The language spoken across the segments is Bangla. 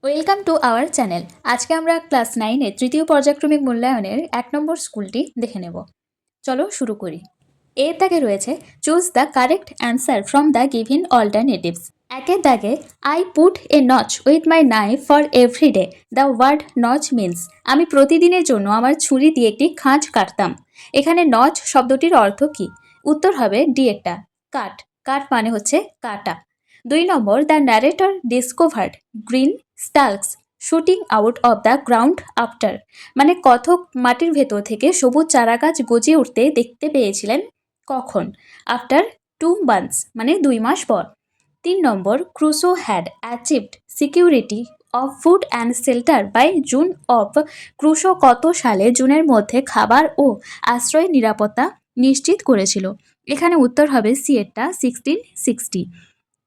Welcome to our channel. আজকে আমরা ক্লাস 9-এ তৃতীয় পর্যায়ক্রমিক মূল্যায়নের 1 নম্বর স্কুলটি দেখে নেব। চলো শুরু করি। এর দাগে রয়েছে choose the correct answer from the given alternatives. একের দাগে I put a notch with my knife for every day. The word notch means আমি প্রতিদিনের জন্য আমার ছুরি দিয়ে একটি খাঁজ কাটতাম। এখানে নচ শব্দটির অর্থ কী? উত্তর হবে ডি একটা, কাট। কাট মানে হচ্ছে কাটা। 2 number, the narrator discovered green stalks shooting out of the ground after, মানে কথক মাটির ভেতর থেকে সবুজ চারাগাছ গজিয়ে উঠতে দেখতে পেয়েছিলেন কখন? আফটার 2 months, মানে 2 মাস পর। 3 number, Crusoe had achieved security of food and shelter by June of. Crusoe কত সালে জুনের মধ্যে খাবার ও আশ্রয় নিরাপত্তা নিশ্চিত করেছিল? এখানে উত্তর হবে সি এরটা, 1660।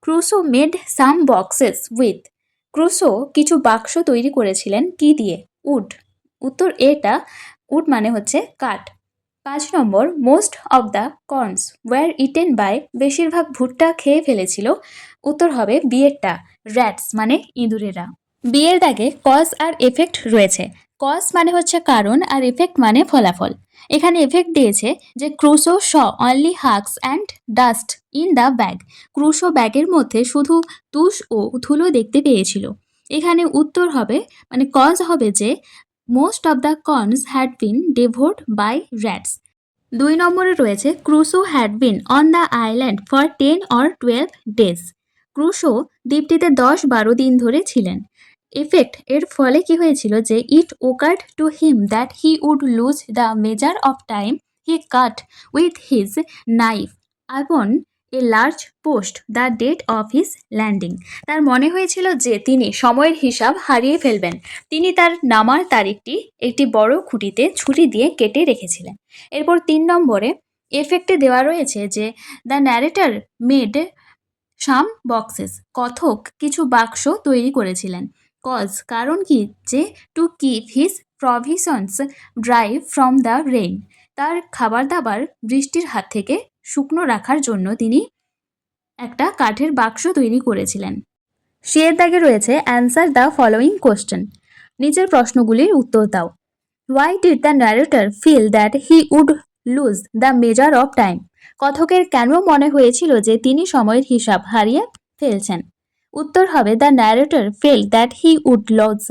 Crusoe made some boxes with. Crusoe কিছু বাক্স তৈরি করেছিলেন কি দিয়ে? উড। উত্তর এটা, উড মানে হচ্ছে কাঠ। 5 number, most of the corns were eaten by, বেশিরভাগ ভুট্টা খেয়ে ফেলেছিল। উত্তর হবে বিয়েরটা, র্যাটস মানে ইঁদুরেরা। বিয়ের দাগে কজ আর এফেক্ট রয়েছে। কজ মানে হচ্ছে কারণ আর এফেক্ট মানে ফলাফল। এখানে এফেক্ট দিয়েছে যে Crusoe saw only husks and dust in the bag. Crusoe ব্যাগের মধ্যে শুধু তুষ ও ধুলো দেখতে পেয়েছিল। এখানে উত্তর হবে, মানে কজ হবে যে most of the corns had been devoured by rats. 2 নম্বরে রয়েছে Crusoe had been on the island for 10 or 12 days। Crusoe দ্বীপটিতে 10-12 দিন ধরে ছিলেন। এফেক্ট এর ফলে কি হয়েছিল যে it occurred to him that he would lose the measure of time he cut with his knife upon a large post the date of his landing. তার মনে হয়েছিল যে তিনি সময়ের হিসাব হারিয়ে ফেলবেন। তিনি তার নামার তারিখটি একটি বড় খুঁটিতে ছুরি দিয়ে কেটে রেখেছিলেন। এরপর 3 নম্বরে এফেক্টে দেওয়া রয়েছে যে the narrator made some boxes, কথক কিছু বাক্স তৈরি করেছিলেন। কজ কারণ কি? যে to keep his provisions dry from the rain, তার খাবার দাবার বৃষ্টির হাত থেকে শুকনো রাখার জন্য তিনি একটা কাঠের বাক্স তৈরি করেছিলেন। সে দাগে রয়েছে অ্যান্সার দ্য ফলোয়িং কোশ্চেন। নিচের প্রশ্নগুলির উত্তর দাও। Why did the narrator feel that he would lose the measure of time? কথকের কেন মনে হয়েছিল যে তিনি সময়ের হিসাব হারিয়ে ফেলছেন? উত্তর হবে the narrator felt that he would lose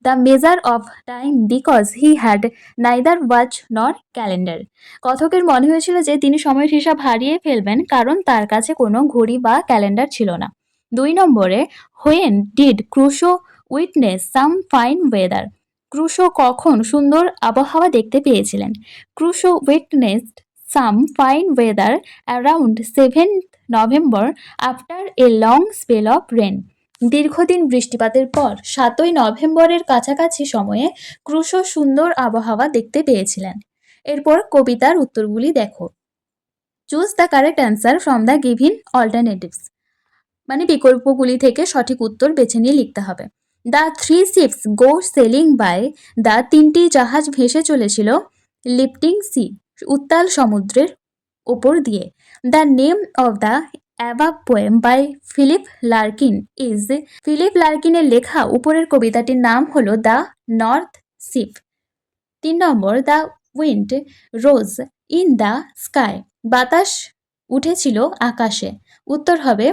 the measure of time because he had neither watch nor calendar. কথকের মনে হয়েছিল যে তিনি সময়ের হিসাব হারিয়ে ফেলবেন কারণ তার কাছে কোনো ঘড়ি বা ক্যালেন্ডার ছিল না। 2 নম্বরে, when did Crusoe witness some fine weather? Crusoe কখন সুন্দর আবহাওয়া দেখতে পেয়েছিলেন? Crusoe witnessed some fine weather around 7th November after a long spell of rain. দীর্ঘদিন বৃষ্টিপাতের পর 7ই নভেম্বরের কাছাকাছি সময়ে ক্রুসো সুন্দর আবহাওয়া দেখতে পেয়েছিলেন। এরপর কবিতার উত্তরগুলি দেখো। Choose the correct answer from the given alternatives, মানে বিকল্পগুলি থেকে সঠিক উত্তর বেছে নিয়ে লিখতে হবে। The 3 ships go sailing by, the 3টি জাহাজ ভেসে চলেছিল লিফটিং সি, উত্তাল সমুদ্রের ওপর দিয়ে। The name of the above poem by Philip Larkin is, Philip লার্কিনের লেখা উপরের কবিতাটির নাম হলো the North Ship. 3 number, the wind rose in the sky, বাতাস উঠেছিল আকাশে। উত্তর হবে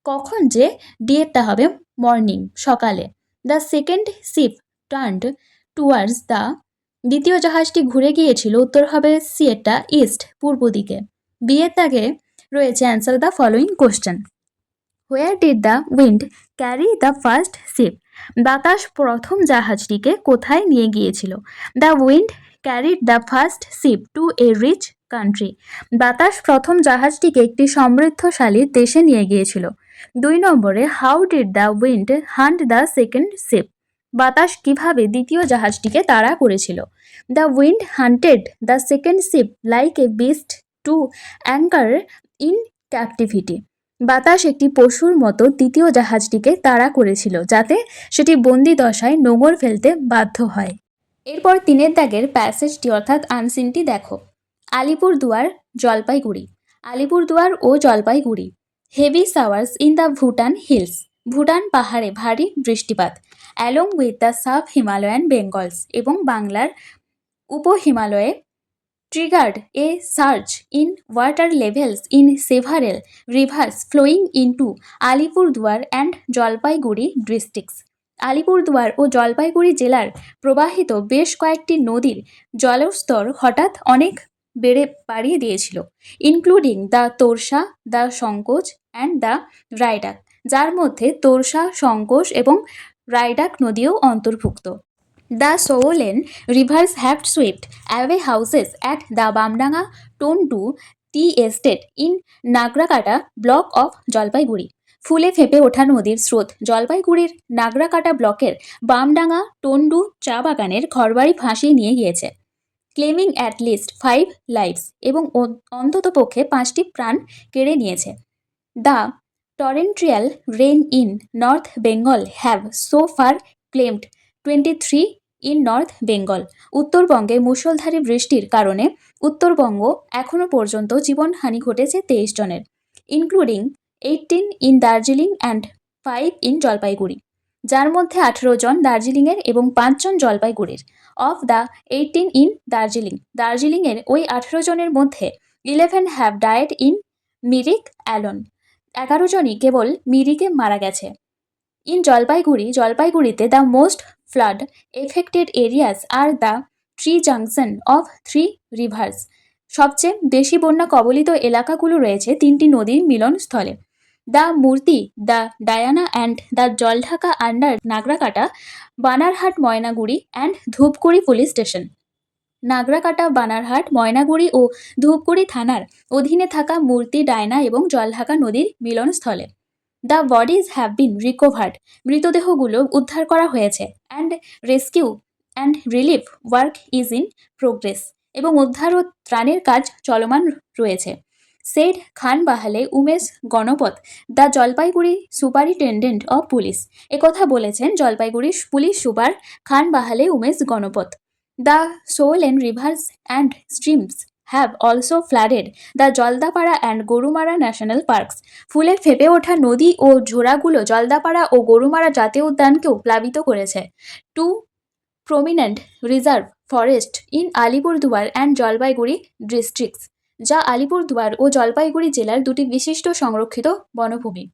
কখন? যে ডিএরটা হবে মর্নিং, সকালে। The second sheep turned towards the, দ্বিতীয় জাহাজটি ঘুরে গিয়েছিল। উত্তর হবে সি এরটা, ইস্ট, পূর্ব দিকে। বিয়ের দাগে রয়েছে answer the following question. Where did the wind carry the first ship? বাতাস প্রথম জাহাজটিকে কোথায় নিয়ে গিয়েছিল? The wind carried the first ship to a rich country. বাতাস প্রথম জাহাজটিকে একটি সমৃদ্ধশালী দেশে নিয়ে গিয়েছিল। 2 নম্বরে, how did the wind hunt the second ship? বাতাস কিভাবে দ্বিতীয় জাহাজটিকে তাড়া করেছিল? The wind hunted the second ship like a beast to anchor in captivity. বাতাস একটি পশুর মতো দ্বিতীয় জাহাজটিকে তাড়া করেছিল যাতে সেটি বন্দি দশায় নোঙর ফেলতে বাধ্য হয়। এরপর 3 দাগের প্যাসেজটি অর্থাৎ আনসিনটি দেখো। আলিপুরদুয়ার, জলপাইগুড়ি। আলিপুরদুয়ার ও Jalpaiguri. Heavy showers in the Bhutan hills. Bhutan পাহাড়ে ভারী বৃষ্টিপাত along with the sub Himalayan Bengals এবং বাংলার উপহিমালয়ে triggered a surge in water levels in several rivers flowing into Alipurduar and Jalpaiguri districts. Alipurduar ও জলপাইগুড়ি জেলার প্রবাহিত বেশ কয়েকটি নদীর জলস্তর হঠাৎ অনেক বাড়িয়ে দিয়েছিল, ইনক্লুডিং দ্য তোরসা, দ্য সংকোচ অ্যান্ড দ্য রায়ডাক, যার মধ্যে তোরসা, সংকোচ এবং রায়ডাক নদীও অন্তর্ভুক্ত। The Solen rivers have swept away houses at the Bamdanga Tondu tea estate in Nagrakata block of Jalpaiguri. ফুলে ফেঁপে ওঠা নদীর স্রোত জলপাইগুড়ির নাগরাকাটা ব্লকের বামডাঙ্গা টন্ডু চা বাগানের ঘরবাড়ি ভাসিয়ে নিয়ে গিয়েছে, ক্লেমিং অ্যাট লিস্ট 5 লাইভস এবং অন্ততপক্ষে 5টি প্রাণ কেড়ে নিয়েছে। The torrential rain in north Bengal have so far claimed 23 in north Bengal. উত্তরবঙ্গে মুষলধারে বৃষ্টির কারণে উত্তরবঙ্গ এখনও পর্যন্ত জীবনহানি ঘটেছে 23 জনের, including 18 in Darjeeling and 5 in Jalpaiguri, যার মধ্যে 18 জন দার্জিলিংয়ের এবং 5 জন জলপাইগুড়ির। অফ দ্য 18 ইন দার্জিলিংয়ের ওই 18 জনের মধ্যে 11 have died in Mirik alone, 11 জনই কেবল মিরিকে মারা গেছে। ইন জলপাইগুড়িতে the most flood affected areas are the tri junction of 3 rivers. সবচেয়ে বেশি বন্যা কবলিত এলাকাগুলো রয়েছে 3টি নদীর মিলনস্থলে, the Murti, the Diana and the Jaldhaka under Nagrakata, Banarhat, Maynaguri and Dhupguri police station. Nagrakata, Banarhat, Maynaguri ও ধূপগুড়ি থানার অধীনে থাকা মূর্তি, ডায়না এবং জলঢাকা নদীর মিলনস্থলে। The bodies have been recovered, মৃতদেহগুলো উদ্ধার করা হয়েছে, and rescue and relief work is in progress, এবং উদ্ধার ও ত্রাণের কাজ চলমান রয়েছে। Said Khan Bahale Umesh Ganpat, the Jalpaiguri superintendent of police. একথা বলেছেন Jalpaiguri police super Khan Bahale Umesh Ganpat. The swollen rivers and streams have also flooded the Jaldapara and Gorumara national parks. ফুলে ফেঁপে ওঠা নদী ও ঝোড়াগুলো জলদাপাড়া ও গরুমারা জাতীয় উদ্যানকেও প্লাবিত করেছে। 2 prominent reserve forest in Alipurduar and Jalpaiguri districts, যা আলিপুরদুয়ার ও জলপাইগুড়ি জেলার 2টি বিশিষ্ট সংরক্ষিত বনভূমি।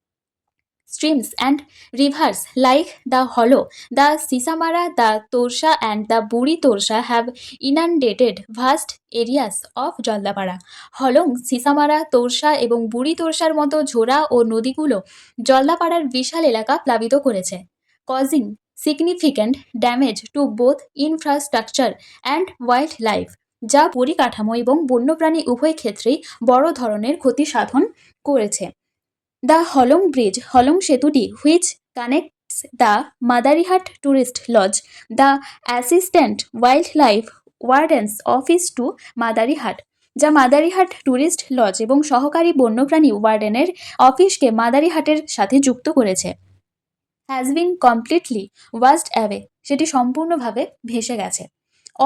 Streams and rivers like the Hollow, the Sisamara, the Torsha and the Buri Torsha have inundated vast areas of Jaldapara. Hollong, Sisamara, Torsa এবং বুড়ি তোরসার মতো ঝোড়া ও নদীগুলো জলদাপাড়ার বিশাল এলাকা প্লাবিত করেছে, causing significant damage to both infrastructure and wild life, যা পরিকাঠামো এবং বন্যপ্রাণী উভয় ক্ষেত্রেই বড় ধরনের ক্ষতি সাধন করেছে। দ্য হলং ব্রিজ, হলং সেতুটি, which connects the Madarihat tourist lodge, the assistant wild life wardens office to Madarihat, যা মাদারিহাট ট্যুরিস্ট লজ এবং সহকারী বন্যপ্রাণী ওয়ার্ডেনের অফিসকে মাদারিহাটের সাথে যুক্ত করেছে, has been completely washed away, সেটি সম্পূর্ণভাবে ভেসে গেছে।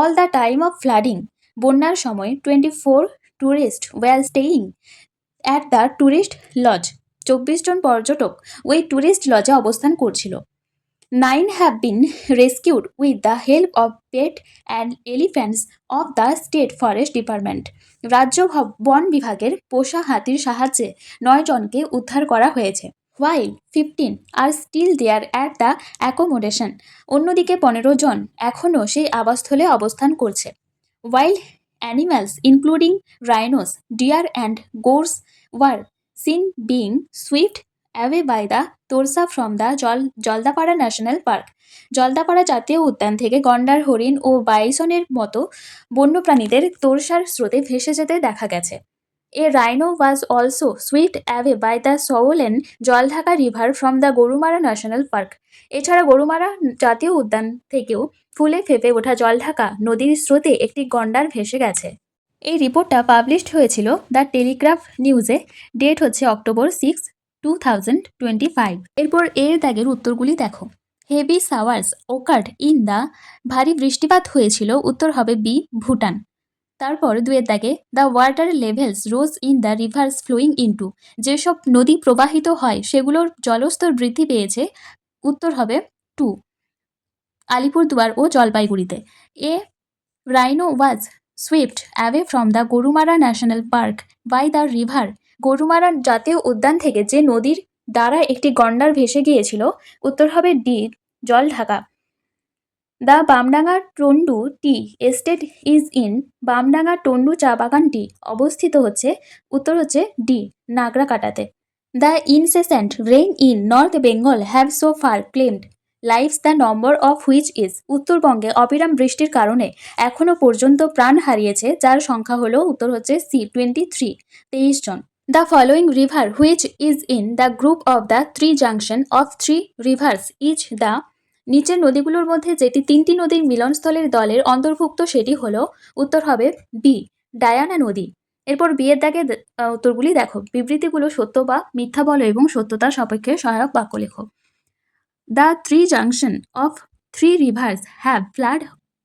All the time of flooding, বন্যার সময় 24 tourist were staying at the tourist lodge, 24 জন পর্যটক ওই ট্যুরিস্ট লজে অবস্থান করছিল। 9 have been rescued with the help of pet and elephants of the state forest department, রাজ্য বন বিভাগের পোষা হাতির সাহায্যে 9 জনকে উদ্ধার করা হয়েছে। while 15 are still there at the accommodation, অন্যদিকে 15 জন এখনও সেই আবাসস্থলে অবস্থান করছে। wild animals including rhinos, deer and goats were seen being swept away by the Torsa from the Jaldapara national park, Jaldapara জাতীয় উদ্যান থেকে গন্ডার, হরিণ ও বাইসনের মতো বন্যপ্রাণীদের তোরসার স্রোতে ভেসে যেতে দেখা গেছে। A rhino was also swift away by the swollen Jaldhaka river from the Gorumara national park, এছাড়া গরুমারা জাতীয় উদ্যান থেকেও ফুলে ফেঁপে ওঠা জলঢাকা নদীর স্রোতে একটি গন্ডার ভেসে গেছে। এই রিপোর্টটা পাবলিশড হয়েছিল দ্য টেলিগ্রাফ নিউজে, ডেট হচ্ছে October 6, 2025। এরপর এর দাগের উত্তরগুলি দেখো। হেভি শাওয়ার্স ওকার্ড ইন দ্য, ভারী বৃষ্টিপাত হয়েছিল, উত্তর হবে বি ভুটান। তারপর 2 দাগে the water levels rose in the rivers flowing into, যেসব নদী প্রবাহিত হয় সেগুলোর জলস্তর বৃদ্ধি পেয়েছে। উত্তর হবে 2, আলিপুরদুয়ার ও জলপাইগুড়িতে। A rhino was swift away from the Gorumara national park by the river, Gorumara জাতীয় উদ্যান থেকে যে নদীর দ্বারা একটি গন্ডার ভেসে গিয়েছিল। উত্তর হবে D, Jaldhaka. The Bamdanga Tondu tea estate is in, Bamdanga Tondu চা বাগানটি অবস্থিত হচ্ছে। উত্তর হচ্ছে ডি, নাগরাকাটাতে। The incessant rain in north Bengal have so far claimed lifes the number of which is, উত্তরবঙ্গে অবিরাম বৃষ্টির কারণে এখনও পর্যন্ত প্রাণ হারিয়েছে যার সংখ্যা হলো। উত্তর হচ্ছে সি, 23, 23 জন। The following river which is in the group of the 3 junction of 3 rivers is the, নিচের নদীগুলোর মধ্যে যেটি 3টি নদীর মিলনস্থলের দলের অন্তর্ভুক্ত সেটি হলো। উত্তর হবে বি, ডায়ানা নদী। এরপর বিয়ের দাগে উত্তরগুলি দেখো। বিবৃতিগুলো সত্য বা মিথ্যা বলো এবং সত্যতার সাপেক্ষে সহায়ক বাক্য লেখো। The 3 junction of 3 rivers have flood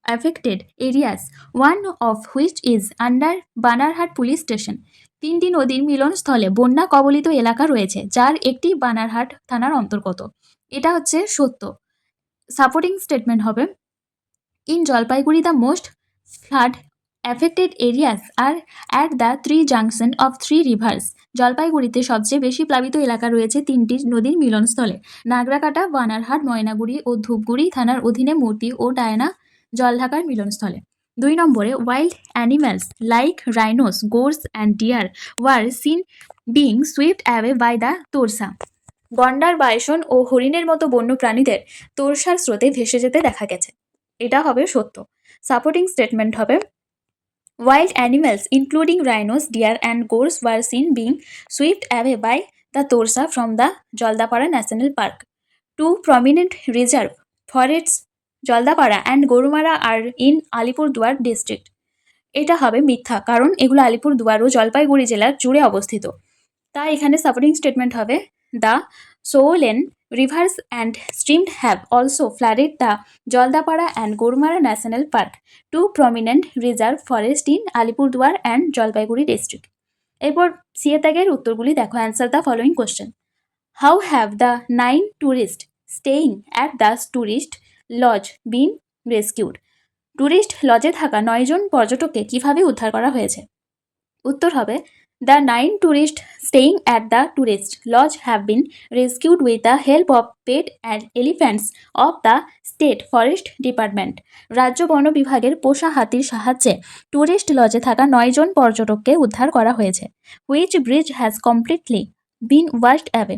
affected areas, one of which is under Banarhat police station, 3টি নদীর মিলনস্থলে বন্যা কবলিত এলাকা রয়েছে যার একটি বানারহাট থানার অন্তর্গত। এটা হচ্ছে সত্য। সাপোর্টিং স্টেটমেন্ট হবে in Jalpaiguri the most flood affected areas are at the 3 junction of 3 rivers, জলপাইগুড়িতে সবচেয়ে বেশি প্লাবিত এলাকা রয়েছে 3টি নদীর মিলনস্থলে, নাগরাকাটা, বানারহাট, ময়নাগুড়ি ও ধূপগুড়ি থানার অধীনে মূর্তি ও ডায়না জলঢাকার মিলনস্থলে। 2 নম্বরে wild animals like rhinos, gaurs and deer were seen being swift away by the Torsa, গন্ডার, বাইসন ও হরিণের মতো বন্য প্রাণীদের তোরসার স্রোতে ভেসে যেতে দেখা গেছে। এটা হবে সত্য। সাপোর্টিং স্টেটমেন্ট হবে wild animals including rhinos, deer and goats were seen being swept away by the Torsa from the Jaldapara National Park. 2 prominent reserve forests Jaldapara and Gorumara are in Alipurduar district. এটা হবে মিথ্যা, কারণ এগুলো আলিপুরদুয়ার ও জলপাইগুড়ি জেলার জুড়ে অবস্থিত। তাই এখানে সাপোর্টিং স্টেটমেন্ট হবে the সোলেন rivers and streams have also flooded the Jaldapara and Gorumara National Park, 2 prominent reserve forests in Alipurduar and Jalpaiguri district. এরপর সিএ ট্যাগের উত্তরগুলি দেখো। Answer the following question. How have the 9 tourist staying at the tourist lodge been rescued, tourist লজে থাকা 9 জন পর্যটককে কিভাবে উদ্ধার করা হয়েছে। উত্তর হবে the 9 tourists staying at the tourist lodge have been rescued with the help of pet and elephants of the State Forest Department. রাজ্য বন বিভাগের পোষা হাতির সাহায্যে টুরিস্ট লজে থাকা 9 জন পর্যটককে উদ্ধার করা হয়েছে। Which bridge has completely been washed away,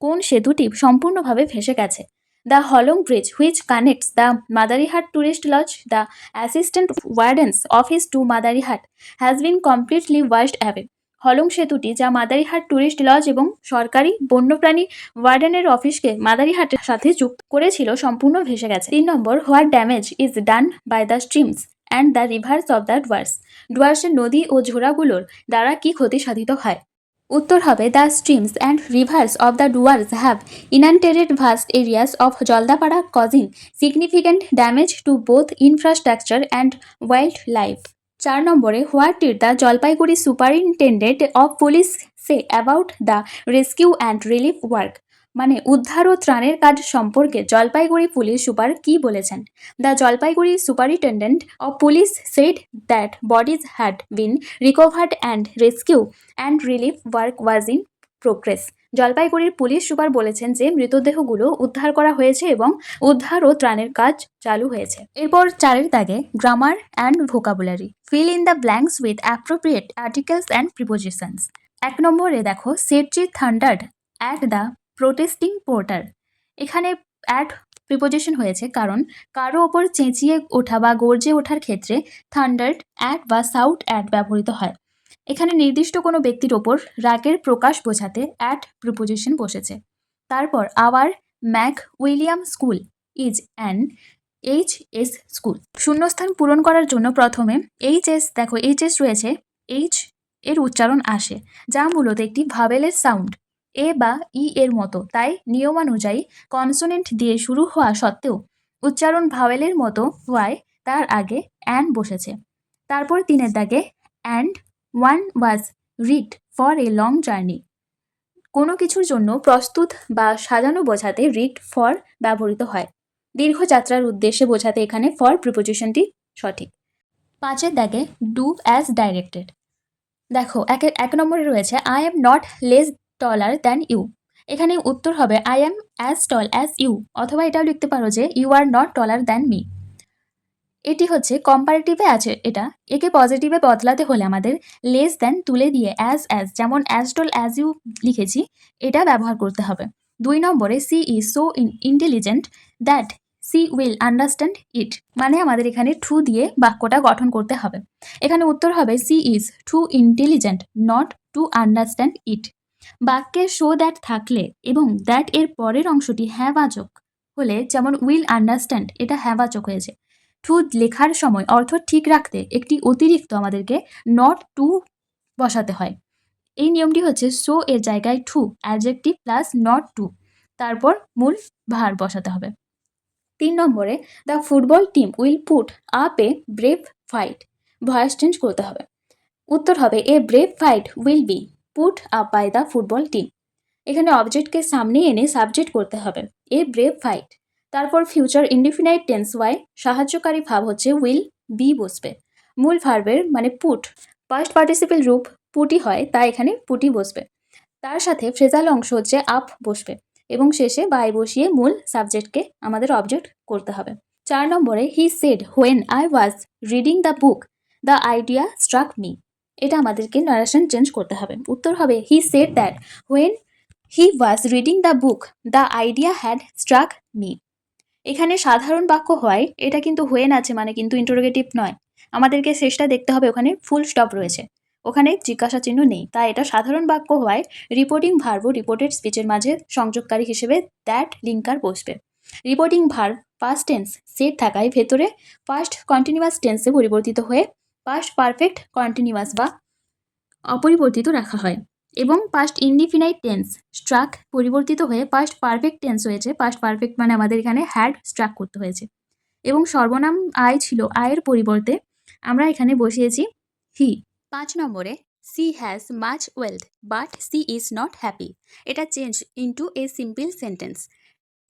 কোন সেতুটি সম্পূর্ণভাবে ভেসে গেছে। The Hollong bridge which connects the Madarihat tourist lodge the assistant wardens office to Madarihat has been completely washed away, Hollong সেতুটি যা মাদারিহাট টুরিস্ট লজ এবং সরকারি বন্যপ্রাণী ওয়ার্ডেনের অফিসকে মাদারিহাটের সাথে যুক্ত করেছিল সম্পূর্ণ ভেসে গেছে। 3 number what damage is done by the streams and the rivers of the Dooars, ডুয়ার্সের নদী ও ঝোড়াগুলোর দ্বারা কি ক্ষতি সাধিত হয়। উত্তর হবে the streams and rivers of the Dooars have inundated vast areas of Jaldapara causing significant damage to both infrastructure and wildlife. 4 নম্বরে what did the Jalpaiguri superintendent of police say about the rescue and relief work, মানে উদ্ধার ও ত্রাণের কাজ সম্পর্কে জলপাইগুড়ি পুলিশ সুপার কি বলেছেন। The Jalpaiguri superintendent of police said that bodies had been recovered and rescue and relief work was in progress, জলপাইগুড়ির পুলিশ সুপার বলেছেন যে মৃতদেহগুলো উদ্ধার করা হয়েছে এবং উদ্ধার ও ত্রাণের কাজ চালু হয়েছে। এরপর 4 দাগে grammar and vocabulary, fill in the blanks with appropriate articles and prepositions. 1 নম্বরে দেখো Sethji thundered at the protesting porter, এখানে অ্যাট প্রিপোজিশন হয়েছে কারণ কারো ওপর চেঁচিয়ে ওঠা বা গর্জে ওঠার ক্ষেত্রে থান্ডার্ড অ্যাট বা সাউট অ্যাট ব্যবহৃত হয়। এখানে নির্দিষ্ট কোনো ব্যক্তির ওপর রাগের প্রকাশ বোঝাতে অ্যাট প্রিপোজিশন বসেছে। তারপর our Mac William school is an HS school, শূন্যস্থান পূরণ করার জন্য প্রথমে এইচএস, দেখো এইচএস রয়েছে, এইচ এর উচ্চারণ আসে যা মূলত একটি ভাবেলের সাউন্ড, এ বা ই এর মতো, তাই নিয়মানুযায়ী কনসোনেন্ট দিয়ে শুরু হওয়া সত্ত্বেও উচ্চারণ ভাওয়েলের মতো হওয়ায় তার আগে অ্যান বসেছে। তারপর 3 দাগে and one was rigged for a long journey. কোনো কিছুর জন্য প্রস্তুত বা সাজানো বোঝাতে রিগড ফর ব্যবহৃত হয়। দীর্ঘ যাত্রার উদ্দেশ্যে বোঝাতে এখানে ফর প্রিপোজিশনটি সঠিক। 5 দাগে ডু অ্যাজ ডাইরেক্টেড। দেখো এক নম্বরে রয়েছে I am not less taller than you. এখানে উত্তর হবে I am as tall as you, অথবা এটাও লিখতে পারো যে you are not taller than me. এটি হচ্ছে কম্পারেটিভে আছে এটা, একে পজিটিভে বদলাতে হলে আমাদের লেস দ্যান তুলে দিয়ে অ্যাজ যেমন অ্যাজ টল অ্যাজ ইউ লিখেছি এটা ব্যবহার করতে হবে। 2 নম্বরে she is so intelligent that she will understand it, মানে আমাদের এখানে টু দিয়ে বাক্যটা গঠন করতে হবে। এখানে উত্তর হবে she is too intelligent not to understand it. বাক্যে সো দ্যাট থাকলে এবং দ্যাট এর পরের অংশটি হ্যাঁবাচক হলে, যেমন উইল আন্ডারস্ট্যান্ড এটা হ্যাঁবাচক হয়েছে, টু লেখার সময় অর্থ ঠিক রাখতে একটি অতিরিক্ত আমাদেরকে নট টু বসাতে হয়। এই নিয়মটি হচ্ছে সো এর জায়গায় too adjective plus not to, তারপর মূল ভার বসাতে হবে। 3 নম্বরে the football team will put up a brave fight, voice change করতে হবে। উত্তর হবে a brave fight will be put up by the football team. এখানে অবজেক্টকে সামনে এনে সাবজেক্ট করতে হবে এ ব্রেভ ফাইট। তারপর ফিউচার ইনডিফিনাইট টেন্স ওয়াই সাহায্যকারী ভাব হচ্ছে উইল বি বসবে। মূল ভার্বের মানে পুট পাস্ট পার্টিসিপেল রূপ পুটি হয়, তাই এখানে পুটি বসবে। তার সাথে ফ্রেজাল অংশ হচ্ছে আপ বসবে এবং শেষে বাই বসিয়ে মূল সাবজেক্টকে আমাদের অবজেক্ট করতে হবে। 4 নম্বরে he said when I was reading the book the idea struck me. এটা আমাদেরকে নারেশন চেঞ্জ করতে হবে। উত্তর হবে he said that when he was reading the book the idea had struck me. এখানে সাধারণ বাক্য হয়, এটা কিন্তু হোয়েন আছে মানে কিন্তু ইন্টারোগেটিভ নয়, আমাদেরকে শেষটা দেখতে হবে ওখানে ফুল স্টপ রয়েছে, ওখানে জিজ্ঞাসা চিহ্ন নেই, তাই এটা সাধারণ বাক্য হয়। রিপোর্টিং ভার্ব রিপোর্টেড স্পিচের মাঝে সংযোগকারী হিসেবে দ্যাট লিঙ্কার বসবে। Reporting verb past tense set থাকায় ভেতরে পাস্ট কন্টিনিউয়াস টেন্সে পরিবর্তিত হয়ে পাস্ট পারফেক্ট কন্টিনিউয়াস বা অপরিবর্তিত রাখা হয়, এবং পাস্ট ইনডিফিনাইট টেন্স স্ট্রাক পরিবর্তিত হয়ে পাস্ট পারফেক্ট টেন্স হয়েছে। পাস্ট পারফেক্ট মানে আমাদের এখানে হ্যাড স্ট্রাক করতে হয়েছে। এবং সর্বনাম আয় ছিল, আয়ের পরিবর্তে আমরা এখানে বসিয়েছি হি। 5 নম্বরে she has much wealth but she is not happy. এটা change into a simple sentence.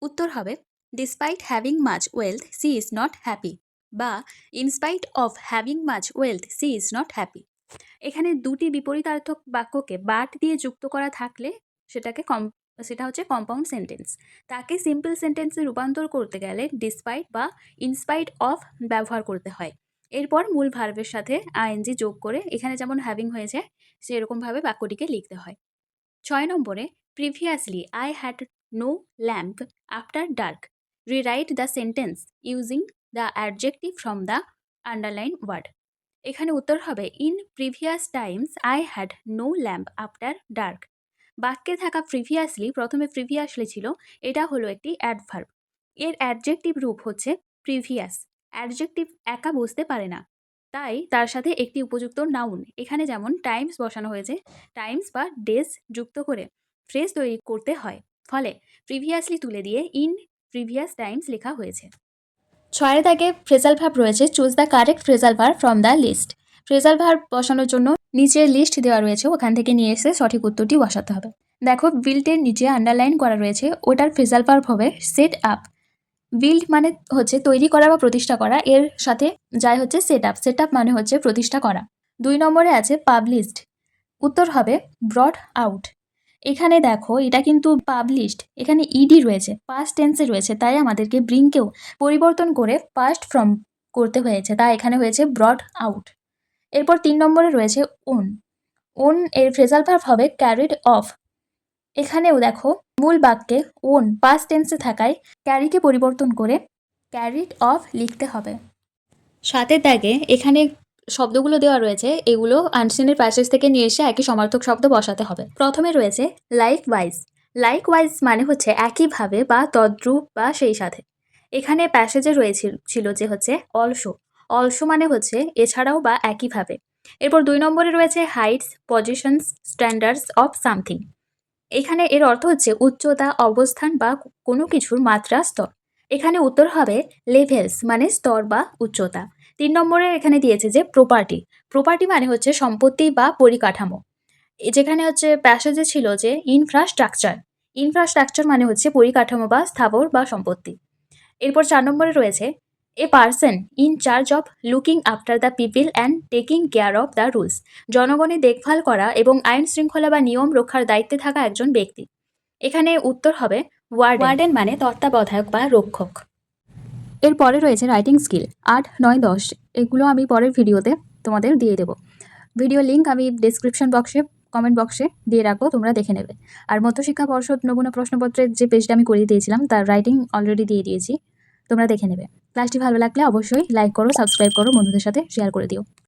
উত্তর হবে despite having much wealth she is not happy, বা in spite of having much wealth she is not happy. এখানে দুটি বিপরীতার্থক বাক্যকে বাট দিয়ে যুক্ত করা থাকলে সেটা হচ্ছে কম্পাউন্ড সেন্টেন্স। তাকে সিম্পল সেন্টেন্সে রূপান্তর করতে গেলে ডিসপাইট বা ইনস্পাইট অফ ব্যবহার করতে হয়। এরপর মূল ভার্বের সাথে আইএনজি যোগ করে এখানে যেমন হ্যাভিং হয়েছে সেরকমভাবে বাক্যটিকে লিখতে হয়। 6 নম্বরে previously I had no lamp after dark, rewrite the sentence using the adjective from the underline word. এখানে উত্তর হবে in previous times I had no lamp after dark. বাক্যে থাকা প্রিভিয়াসলি প্রথমে প্রিভিয়াসলি ছিল, এটা হলো একটি অ্যাডভার্ব, এর অ্যাডজেক্টিভ রূপ হচ্ছে প্রিভিয়াস। অ্যাডজেক্টিভ একা বসতে পারে না, তাই তার সাথে একটি উপযুক্ত নাউন, এখানে যেমন টাইমস বসানো হয়েছে, টাইমস বা ডেজ যুক্ত করে ফ্রেজ তৈরি করতে হয়, ফলে প্রিভিয়াসলি তুলে দিয়ে ইন প্রিভিয়াস টাইমস লেখা হয়েছে। 6 দাগে ফ্রেজাল ভার্ব রয়েছে, choose the correct phrasal verb from the list. Phrasal verb বসানোর জন্য নিচের লিস্ট দেওয়া রয়েছে, ওখান থেকে নিয়ে এসে সঠিক উত্তরটি বসাতে হবে। দেখো বিল্টের নিচে আন্ডারলাইন করা রয়েছে, ওটার ফ্রেজাল ভার্ব হবে সেট আপ। বিল্ড মানে হচ্ছে তৈরি করা বা প্রতিষ্ঠা করা, এর সাথে যাই হচ্ছে সেট আপ। সেট আপ মানে হচ্ছে প্রতিষ্ঠা করা। 2 নম্বরে আছে পাবলিশড, উত্তর হবে ব্রট আউট। এখানে দেখো এটা কিন্তু পাবলিশড, এখানে ইডি রয়েছে, পাস্ট টেন্সে রয়েছে, তাই আমাদেরকে ব্রিংকেও পরিবর্তন করে পাস্ট ফর্ম করতে হয়েছে, তাই এখানে হয়েছে ব্রট আউট। এরপর 3 নম্বরে রয়েছে ওন। ওন এর ফ্রেজাল ভার্ব হবে ক্যারিড অফ। এখানেও দেখো মূল বাক্যে ওন পাস্ট টেন্সে থাকায় ক্যারিকে পরিবর্তন করে ক্যারিড অফ লিখতে হবে। 7 দাগে এখানে শব্দগুলো দেওয়া রয়েছে, এগুলো আনসিনের প্যাসেজ থেকে নিয়ে এসে একই সমার্থক শব্দ বসাতে হবে। প্রথমে রয়েছে লাইক ওয়াইজ। লাইক ওয়াইজ মানে হচ্ছে একইভাবে বা তদ্রূপ বা সেই সাথে। এখানে প্যাসেজে ছিল যে হচ্ছে অলসো। অলসো মানে হচ্ছে এছাড়াও বা একইভাবে। এরপর 2 নম্বরে রয়েছে Heights, positions, standards of something. এখানে এর অর্থ হচ্ছে উচ্চতা, অবস্থান বা কোনো কিছুর মাত্রা, স্তর। এখানে উত্তর হবে লেভেলস মানে স্তর বা উচ্চতা। 3 নম্বরে এখানে দিয়েছে যে প্রপার্টি মানে হচ্ছে সম্পত্তি বা পরিকাঠামো। যেখানে হচ্ছে প্যাসেজে ছিল যে ইনফ্রাস্ট্রাকচার মানে হচ্ছে পরিকাঠামো বা স্থাবর বা সম্পত্তি। এরপর 4 নম্বরে রয়েছে a person in charge of looking after the people and taking care of the rules. জনগণের দেখভাল করা এবং আইন শৃঙ্খলা বা নিয়ম রক্ষার দায়িত্বে থাকা একজন ব্যক্তি। এখানে উত্তর হবে ওয়ার্ডেন মানে তত্ত্বাবধায়ক বা রক্ষক। এরপরে রয়েছে রাইটিং স্কিল 8, 9, 10 এগুলো আমি পরের ভিডিওতে তোমাদের দিয়ে দেবো। ভিডিও লিঙ্ক আমি ডেসক্রিপশন বক্সে কমেন্ট বক্সে দিয়ে রাখবো, তোমরা দেখে নেবে। আর মধ্যশিক্ষা পর্ষদ নমুনা প্রশ্নপত্রের যে পেজটা আমি করিয়ে দিয়েছিলাম তার রাইটিং অলরেডি দিয়ে দিয়েছি, তোমরা দেখে নেবে। ক্লাসটি ভালো লাগলে অবশ্যই লাইক করো, সাবস্ক্রাইব করো, বন্ধুদের সাথে শেয়ার করে দিও।